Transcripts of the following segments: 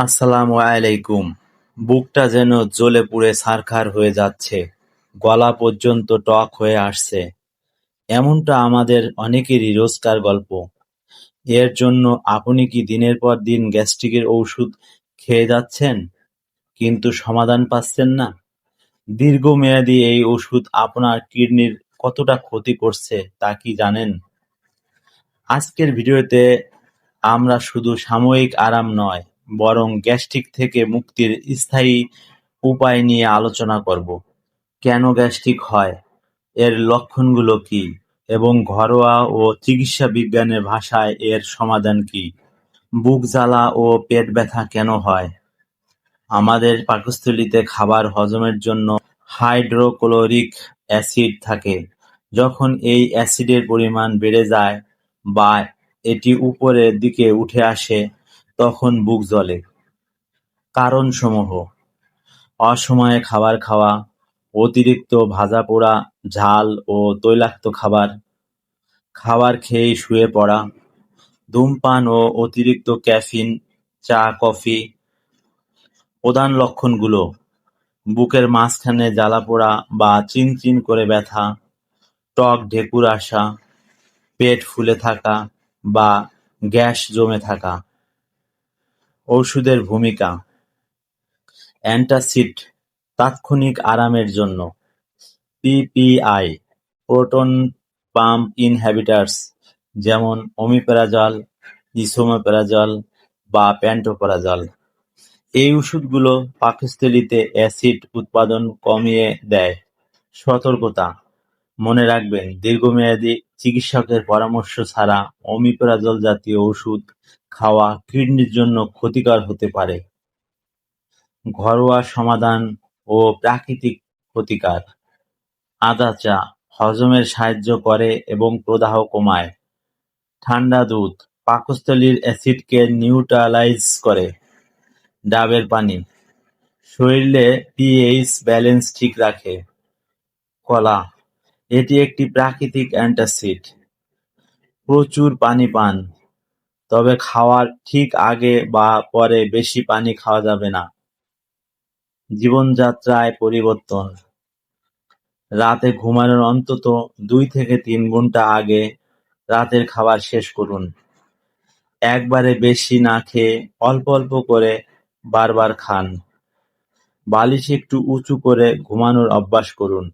আসসালামু আলাইকুম। বুকটা যেন জ্বলে পুড়ে ছারখার হয়ে যাচ্ছে, গলা পর্যন্ত টক হয়ে আসছে। এমনটা আমাদের অনেকেরই রোজকার গল্প। এর জন্য আপনি কি দিনের পর দিন গ্যাস্ট্রিকের ওষুধ খেয়ে যাচ্ছেন, কিন্তু সমাধান পাচ্ছেন না? দীর্ঘমেয়াদী এই ওষুধ আপনার কিডনির কতটা ক্ষতি করছে তা কি জানেন? আজকের ভিডিওতে আমরা শুধু সাময়িক আরাম নয়, বরং গ্যাস্ট্রিক থেকে মুক্তির স্থায়ী উপায় নিয়ে আলোচনা করব। কেন গ্যাস্ট্রিক হয়, এর লক্ষণগুলো কী, এবং ঘরোয়া ও চিকিৎসা বিজ্ঞানের ভাষায় এর সমাধান কী? বুক জ্বালা ও পেট ব্যথা কেন হয়? আমাদের পাকস্থলীতে খাবার হজমের জন্য হাইড্রোক্লোরিক অ্যাসিড থাকে। যখন এই অ্যাসিডের পরিমাণ বেড়ে যায় বা এটি উপরের দিকে উঠে আসে, তখন বুক জ্বলে। কারণসমূহ: অসময়ে খাবার খাওয়া, অতিরিক্ত ভাজাপোড়া, ঝাল ও তৈলাক্ত খাবার, খাবার খেয়েই শুয়ে পড়া, ধূমপান ও অতিরিক্ত ক্যাফিন, চা, কফি। প্রধান লক্ষণগুলো: বুকের মাঝখানে জ্বালাপোড়া বা চিনচিন করে ব্যথা, টক ঢেকুর আসা, পেট ফুলে থাকা বা গ্যাস জমে থাকা। ওষুধের ভূমিকা: অ্যান্টাসিড তাৎক্ষণিক আরামের জন্য, পিপিআই প্রোটন পাম্প ইনহিবিটরস যেমন ওমিপ্রাজল, ইসোমেপ্রাজল বা প্যান্টোপ্রাজল। এই ওষুধগুলো পাকস্থলীতে অ্যাসিড উৎপাদন কমিয়ে দেয়। সতর্কতা: মনে রাখবেন, দীর্ঘমেয়াদী চিকিৎসকের পরামর্শ ছাড়া ওমিপ্রাজল জাতীয় ওষুধ খাওয়া কিডনির জন্য ক্ষতিকর হতে পারে। ঘরোয়া সমাধান ও প্রাকৃতিক প্রতিকার: আদা চা হজমের সাহায্য করে এবং প্রদাহ কমায়। ঠান্ডা দুধ পাকস্থলীর অ্যাসিডকে নিউট্রালাইজ করে। ডাবের পানি শরীরে পিএইচ ব্যালেন্স ঠিক রাখে। কলা, এটি একটি প্রাকৃতিক অ্যান্টাসিড। প্রচুর পানি পান, তবে খাওয়ার ঠিক আগে বা পরে বেশি পানি খাওয়া যাবে না। জীবনযাত্রায় পরিবর্তন: রাতে ঘুমানোর অন্তত 2 থেকে 3 ঘন্টা আগে রাতের খাবার শেষ করুন। একবারে বেশি না খেয়ে অল্প অল্প করে বারবার খান। বালিশ একটু উঁচু করে ঘুমানোর অভ্যাস করুন।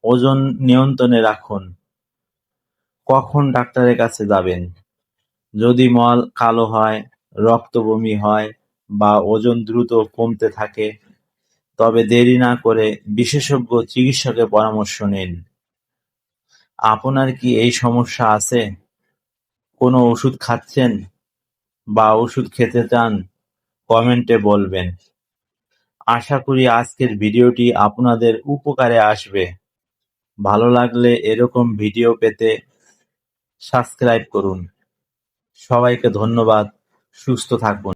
ওজন নিয়ন্ত্রণে রাখুন। কখন ডাক্তারের কাছে যাবেন? যদি মল কালো হয়, রক্ত বমি হয় বা ওজন দ্রুত কমতে থাকে, তবে দেরি না করে বিশেষজ্ঞ চিকিৎসকের পরামর্শ নিন। আপনার কি এই সমস্যা আছে? কোনো ওষুধ খাচ্ছেন বা ওষুধ খেতে চান? কমেন্টে বলবেন। আশা করি আজকের ভিডিওটি আপনাদের উপকারে আসবে। ভালো লাগলে এরকম ভিডিও পেতে সাবস্ক্রাইব করুন। সবাইকে ধন্যবাদ। সুস্থ থাকুন।